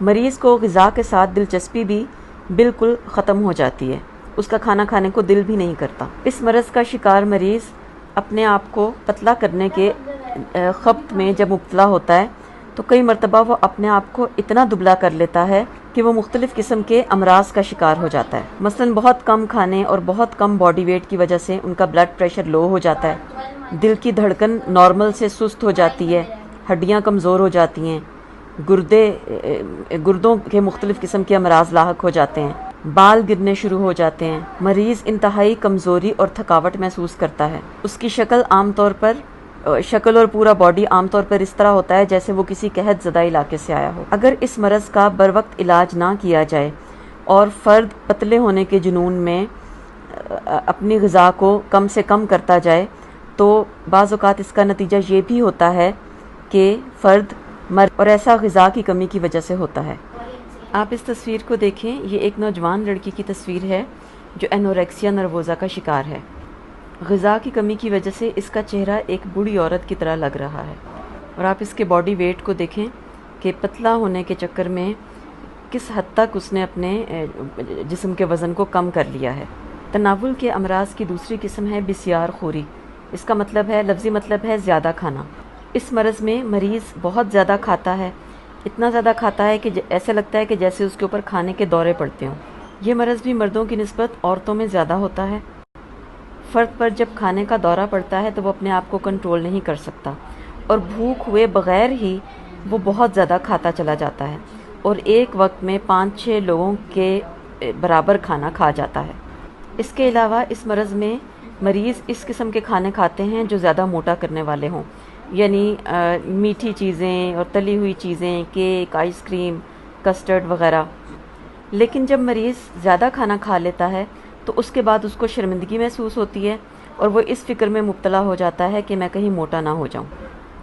مریض کو غذا کے ساتھ دلچسپی بھی بالکل ختم ہو جاتی ہے، اس کا کھانا کھانے کو دل بھی نہیں کرتا۔ اس مرض کا شکار مریض اپنے آپ کو پتلا کرنے کے خبط میں جب مبتلا ہوتا ہے تو کئی مرتبہ وہ اپنے آپ کو اتنا دبلا کر لیتا ہے کہ وہ مختلف قسم کے امراض کا شکار ہو جاتا ہے۔ مثلاً بہت کم کھانے اور بہت کم باڈی ویٹ کی وجہ سے ان کا بلڈ پریشر لو ہو جاتا ہے، دل کی دھڑکن نارمل سے سست ہو جاتی ہے، ہڈیاں کمزور ہو جاتی ہیں، گردوں کے مختلف قسم کے امراض لاحق ہو جاتے ہیں، بال گرنے شروع ہو جاتے ہیں، مریض انتہائی کمزوری اور تھکاوٹ محسوس کرتا ہے۔ اس کی شکل اور پورا باڈی عام طور پر اس طرح ہوتا ہے جیسے وہ کسی قحط زدہ علاقے سے آیا ہو۔ اگر اس مرض کا بروقت علاج نہ کیا جائے اور فرد پتلے ہونے کے جنون میں اپنی غذا کو کم سے کم کرتا جائے تو بعض اوقات اس کا نتیجہ یہ بھی ہوتا ہے کہ فرد اور ایسا غذا کی کمی کی وجہ سے ہوتا ہے۔ آپ اس تصویر کو دیکھیں، یہ ایک نوجوان لڑکی کی تصویر ہے جو انوریکسیا نروزا کا شکار ہے۔ غذا کی کمی کی وجہ سے اس کا چہرہ ایک بوڑھی عورت کی طرح لگ رہا ہے، اور آپ اس کے باڈی ویٹ کو دیکھیں کہ پتلا ہونے کے چکر میں کس حد تک اس نے اپنے جسم کے وزن کو کم کر لیا ہے۔ تناول کے امراض کی دوسری قسم ہے بسیار خوری۔ اس کا لفظی مطلب ہے زیادہ کھانا۔ اس مرض میں مریض بہت زیادہ کھاتا ہے، اتنا زیادہ کھاتا ہے کہ ایسے لگتا ہے کہ جیسے اس کے اوپر کھانے کے دورے پڑتے ہوں۔ یہ مرض بھی مردوں کی نسبت عورتوں میں زیادہ ہوتا ہے۔ فرد پر جب کھانے کا دورہ پڑتا ہے تو وہ اپنے آپ کو کنٹرول نہیں کر سکتا اور بھوک ہوئے بغیر ہی وہ بہت زیادہ کھاتا چلا جاتا ہے اور ایک وقت میں 5-6 لوگوں کے برابر کھانا کھا جاتا ہے۔ اس کے علاوہ اس مرض میں مریض اس قسم کے کھانے کھاتے ہیں جو زیادہ موٹا کرنے والے ہوں، یعنی میٹھی چیزیں اور تلی ہوئی چیزیں، کیک، آئس کریم، کسٹرڈ وغیرہ۔ لیکن جب مریض زیادہ کھانا کھا لیتا ہے تو اس کے بعد اس کو شرمندگی محسوس ہوتی ہے اور وہ اس فکر میں مبتلا ہو جاتا ہے کہ میں کہیں موٹا نہ ہو جاؤں۔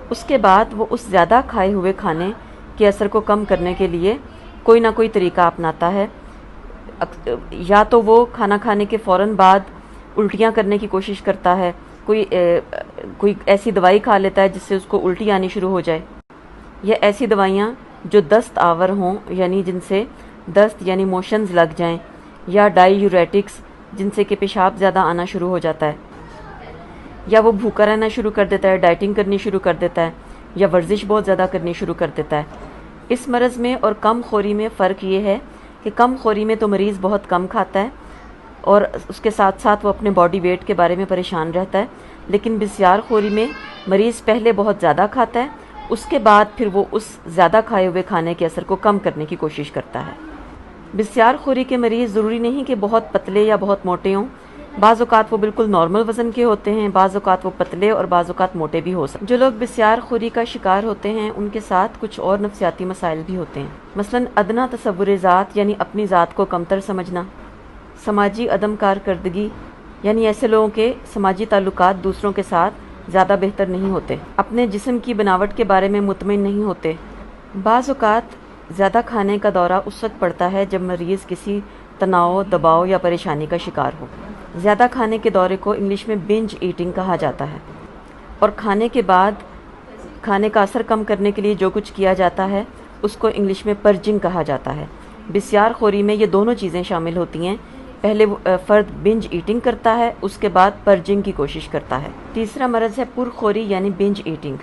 اس کے بعد وہ اس زیادہ کھائے ہوئے کھانے کے اثر کو کم کرنے کے لیے کوئی نہ کوئی طریقہ اپناتا ہے۔ یا تو وہ کھانا کھانے کے فوراً بعد الٹیاں کرنے کی کوشش کرتا ہے، کوئی ایسی دوائی کھا لیتا ہے جس سے اس کو الٹی آنی شروع ہو جائے، یا ایسی دوائیاں جو دست آور ہوں، یعنی جن سے دست یعنی موشنز لگ جائیں، یا ڈائی یوریٹکس جن سے کہ پیشاب زیادہ آنا شروع ہو جاتا ہے، یا وہ بھوکا رہنا شروع کر دیتا ہے، ڈائٹنگ کرنی شروع کر دیتا ہے، یا ورزش بہت زیادہ کرنی شروع کر دیتا ہے۔ اس مرض میں اور کم خوری میں فرق یہ ہے کہ کم خوری میں تو مریض بہت کم کھاتا ہے اور اس کے ساتھ ساتھ وہ اپنے باڈی ویٹ کے بارے میں پریشان رہتا ہے، لیکن بسیار خوری میں مریض پہلے بہت زیادہ کھاتا ہے، اس کے بعد پھر وہ اس زیادہ کھائے ہوئے کھانے کے اثر کو کم کرنے کی کوشش کرتا ہے۔ بسیار خوری کے مریض ضروری نہیں کہ بہت پتلے یا بہت موٹے ہوں، بعض اوقات وہ بالکل نارمل وزن کے ہوتے ہیں، بعض اوقات وہ پتلے اور بعض اوقات موٹے بھی ہو سکتے ہیں۔ جو لوگ بسیار خوری کا شکار ہوتے ہیں ان کے ساتھ کچھ اور نفسیاتی مسائل بھی ہوتے ہیں، مثلا ادنا تصور ذات یعنی اپنی ذات کو کمتر سمجھنا، سماجی عدم کارکردگی یعنی ایسے لوگوں کے سماجی تعلقات دوسروں کے ساتھ زیادہ بہتر نہیں ہوتے، اپنے جسم کی بناوٹ کے بارے میں مطمئن نہیں ہوتے۔ بعض اوقات زیادہ کھانے کا دورہ اس وقت پڑتا ہے جب مریض کسی تناؤ، دباؤ یا پریشانی کا شکار ہو۔ زیادہ کھانے کے دورے کو انگلش میں بنج ایٹنگ کہا جاتا ہے، اور کھانے کے بعد کھانے کا اثر کم کرنے کے لیے جو کچھ کیا جاتا ہے اس کو انگلش میں پرجنگ کہا جاتا ہے۔ بسیار خوری میں یہ دونوں چیزیں شامل ہوتی ہیں، پہلے فرد بنج ایٹنگ کرتا ہے، اس کے بعد پرجنگ کی کوشش کرتا ہے۔ تیسرا مرض ہے پرخوری یعنی بنج ایٹنگ،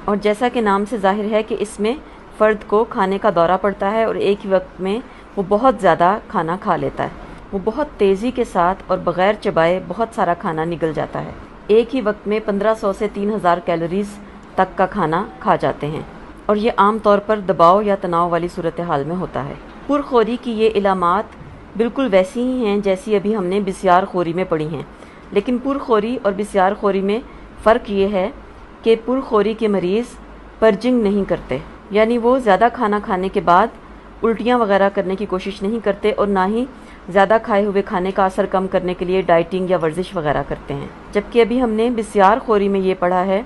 اور جیسا کہ نام سے ظاہر ہے کہ اس میں فرد کو کھانے کا دورہ پڑتا ہے اور ایک ہی وقت میں وہ بہت زیادہ کھانا کھا لیتا ہے، وہ بہت تیزی کے ساتھ اور بغیر چبائے بہت سارا کھانا نگل جاتا ہے، ایک ہی وقت میں 1500 سے 3000 کیلوریز تک کا کھانا کھا جاتے ہیں، اور یہ عام طور پر دباؤ یا تناؤ والی صورتحال میں ہوتا ہے۔ پرخوری کی یہ علامات بالکل ویسی ہی ہیں جیسی ابھی ہم نے بسیار خوری میں پڑھی ہیں، لیکن پرخوری اور بسیار خوری میں فرق یہ ہے کہ پرخوری کے مریض پرجنگ نہیں کرتے، یعنی وہ زیادہ کھانا کھانے کے بعد الٹیاں وغیرہ کرنے کی کوشش نہیں کرتے اور نہ ہی زیادہ کھائے ہوئے کھانے کا اثر کم کرنے کے لیے ڈائٹنگ یا ورزش وغیرہ کرتے ہیں، جبکہ ابھی ہم نے بسیار خوری میں یہ پڑھا ہے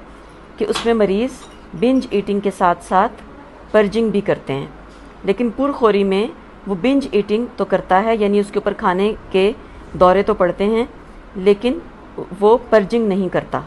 کہ اس میں مریض بنج ایٹنگ کے ساتھ ساتھ پرجنگ بھی کرتے ہیں، لیکن پرخوری میں وہ بنج ایٹنگ تو کرتا ہے، یعنی اس کے اوپر کھانے کے دورے تو پڑتے ہیں، لیکن وہ پرجنگ نہیں کرتا۔